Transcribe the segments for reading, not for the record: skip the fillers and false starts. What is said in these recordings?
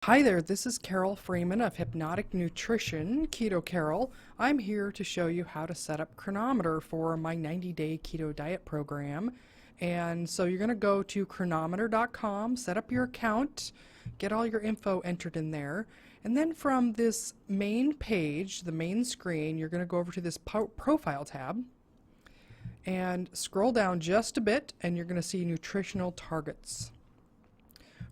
Hi there, this is Carole Freeman of Hypnotic Nutrition, Keto Carole. I'm here to show you how to set up Cronometer for my 90-day keto diet program. And so you're going to go to cronometer.com, set up your account, get all your info entered in there. And then from this main page, the main screen, you're going to go over to this profile tab and scroll down just a bit and you're going to see nutritional targets.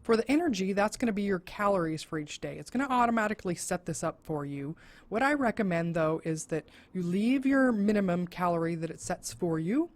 For the energy, that's going to be your calories for each day. It's going to automatically set this up for you. What I recommend, though, is that you leave your minimum calorie that it sets for you,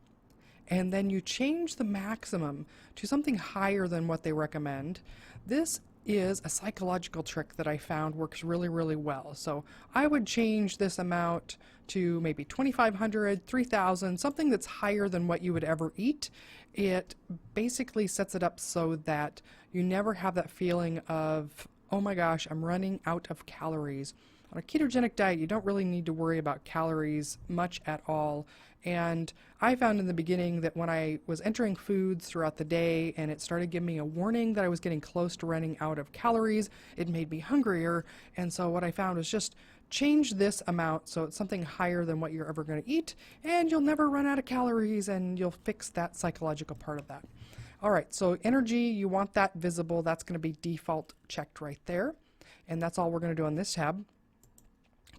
and then you change the maximum to something higher than what they recommend. This is a psychological trick that I found works really, really well. So I would change this amount to maybe 2,500, 3,000, something that's higher than what you would ever eat. It basically sets it up so that you never have that feeling of, oh my gosh, I'm running out of calories. On a ketogenic diet, you don't really need to worry about calories much at all. And I found in the beginning that when I was entering foods throughout the day and it started giving me a warning that I was getting close to running out of calories, it made me hungrier. And so what I found was just change this amount so it's something higher than what you're ever going to eat, and you'll never run out of calories, and you'll fix that psychological part of that. All right, so energy, you want that visible. That's going to be default checked right there. And that's all we're going to do on this tab.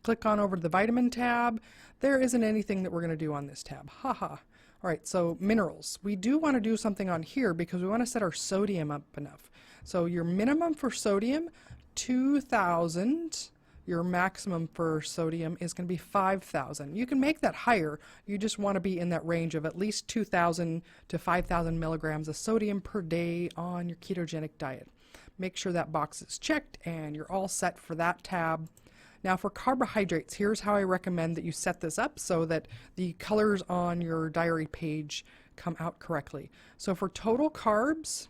Click on over to the vitamin tab. There isn't anything that we're going to do on this tab. Haha. All right, so minerals. We do want to do something on here because we want to set our sodium up enough. So your minimum for sodium, 2,000. Your maximum for sodium is going to be 5,000. You can make that higher. You just want to be in that range of at least 2,000 to 5,000 milligrams of sodium per day on your ketogenic diet. Make sure that box is checked and you're all set for that tab. Now for carbohydrates, here's how I recommend that you set this up so that the colors on your diary page come out correctly. So for total carbs,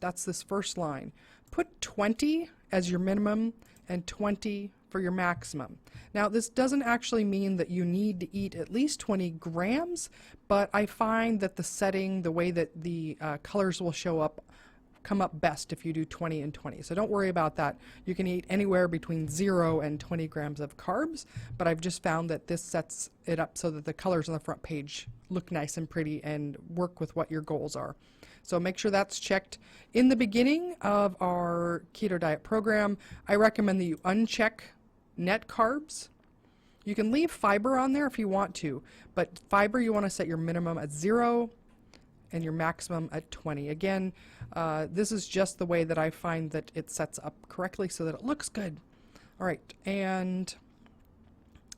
that's this first line. Put 20 as your minimum and 20 for your maximum. Now this doesn't actually mean that you need to eat at least 20 grams, but I find that the setting, the way that the colors will show up, come up best if you do 20 and 20. So don't worry about that. You can eat anywhere between 0 and 20 grams of carbs, but I've just found that this sets it up so that the colors on the front page look nice and pretty and work with what your goals are. So make sure that's checked. In the beginning of our keto diet program, I recommend that you uncheck net carbs. You can leave fiber on there if you want to, but fiber you want to set your minimum at 0 and your maximum at 20. Again, this is just the way that I find that it sets up correctly so that it looks good. All right, and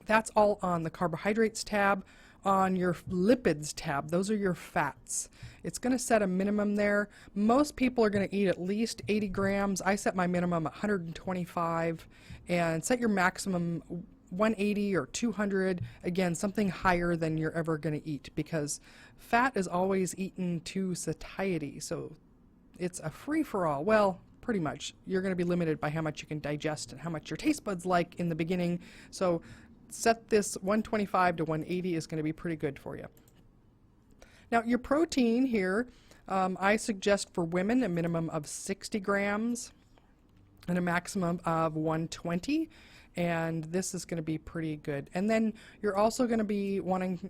that's all on the carbohydrates tab. On your lipids tab, those are your fats. It's going to set a minimum there. Most people are going to eat at least 80 grams. I set my minimum at 125, and set your maximum 180 or 200. Again, something higher than you're ever going to eat, because fat is always eaten to satiety. So it's a free-for-all. Well, pretty much. You're going to be limited by how much you can digest and how much your taste buds like in the beginning. So set this 125 to 180 is going to be pretty good for you. Now your protein here, I suggest for women a minimum of 60 grams and a maximum of 120, and this is going to be pretty good. And then you're also going to be wanting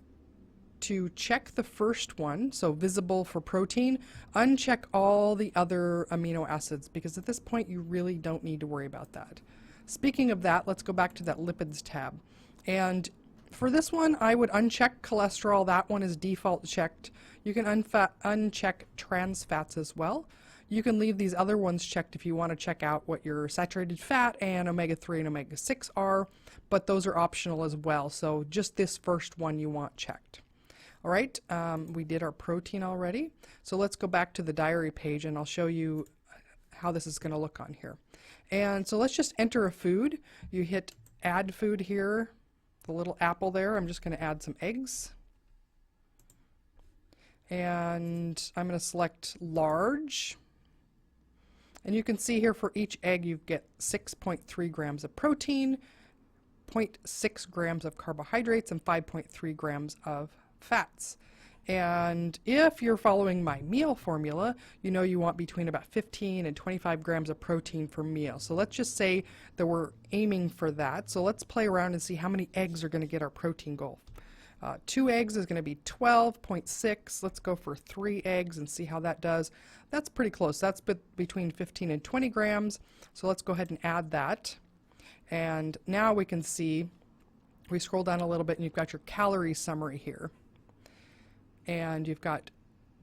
to check the first one, so visible for protein, uncheck all the other amino acids, because at this point you really don't need to worry about that. Speaking of that, let's go back to that lipids tab. And for this one, I would uncheck cholesterol. That one is default checked. You can uncheck trans fats as well. You can leave these other ones checked if you want to check out what your saturated fat and omega-3 and omega-6 are, but those are optional as well. So just this first one you want checked. All right, we did our protein already. So let's go back to the diary page and I'll show you how this is going to look on here. And so let's just enter a food. You hit add food here. The little apple there, I'm just going to add some eggs. And I'm going to select large. And you can see here for each egg you get 6.3 grams of protein, 0.6 grams of carbohydrates, and 5.3 grams of fats. And if you're following my meal formula, you know you want between about 15 and 25 grams of protein per meal. So let's just say that we're aiming for that. So let's play around and see how many eggs are going to get our protein goal. 2 eggs is going to be 12.6. Let's go for 3 eggs and see how that does. That's pretty close. That's between 15 and 20 grams. So let's go ahead and add that. And now we can see, we scroll down a little bit and you've got your calorie summary here. And you've got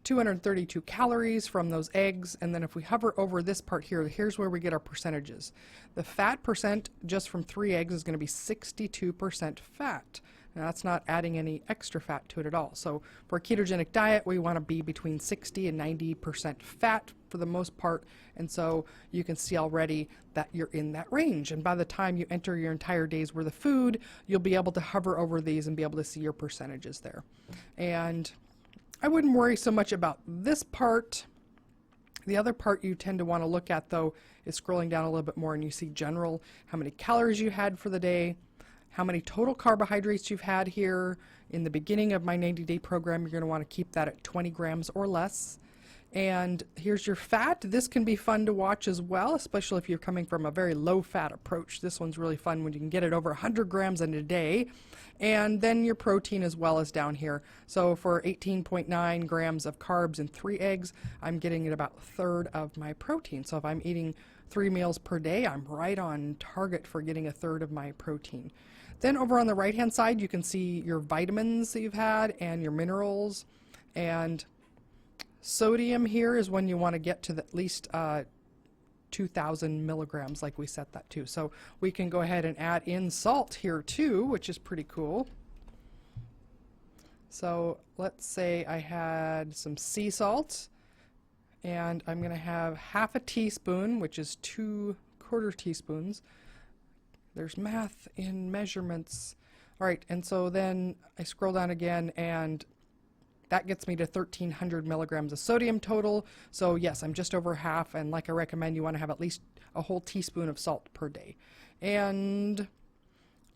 232 calories from those eggs, and then if we hover over this part here, here's where we get our percentages. The fat percent just from 3 eggs is going to be 62% fat. Now that's not adding any extra fat to it at all. So for a ketogenic diet, we want to be between 60 and 90% fat for the most part, and so you can see already that you're in that range. And by the time you enter your entire day's worth of food, you'll be able to hover over these and be able to see your percentages there. And I wouldn't worry so much about this part. The other part you tend to want to look at, though, is scrolling down a little bit more and you see general, how many calories you had for the day, how many total carbohydrates you've had here. In the beginning of my 90-day program, you're going to want to keep that at 20 grams or less. And here's your fat. This can be fun to watch as well, especially if you're coming from a very low-fat approach. This one's really fun when you can get it over 100 grams in a day. And then your protein as well is down here. So for 18.9 grams of carbs and 3 eggs, I'm getting at about a third of my protein. So if I'm eating 3 meals per day, I'm right on target for getting a third of my protein. Then over on the right-hand side, you can see your vitamins that you've had and your minerals. And sodium here is when you want to get to at least 2,000 milligrams, like we set that to. So we can go ahead and add in salt here too, which is pretty cool. So let's say I had some sea salt, and I'm going to have half a teaspoon, which is 2/4 teaspoons. There's math in measurements. All right, and so then I scroll down again, and that gets me to 1,300 milligrams of sodium total. So yes, I'm just over half, and like I recommend, you want to have at least a whole teaspoon of salt per day. And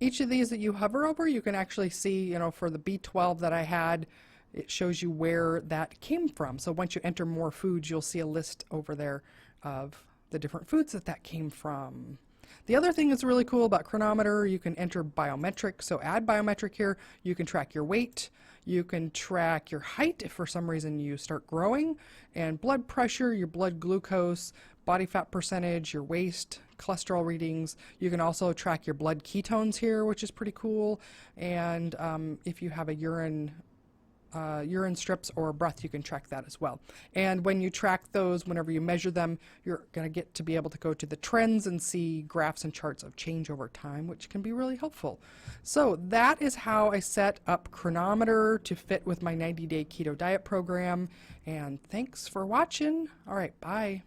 each of these that you hover over, you can actually see, you know, for the B12 that I had, it shows you where that came from. So once you enter more foods, you'll see a list over there of the different foods that came from. The other thing that's really cool about Cronometer, you can enter biometric. So add biometric here. You can track your weight. You can track your height if for some reason you start growing, and blood pressure, your blood glucose, body fat percentage, your waist, cholesterol readings. You can also track your blood ketones here, which is pretty cool. And if you have a urine strips or breath, you can track that as well. And when you track those, whenever you measure them, you're going to get to be able to go to the trends and see graphs and charts of change over time, which can be really helpful. So that is how I set up Cronometer to fit with my 90-day keto diet program. And thanks for watching. All right, bye.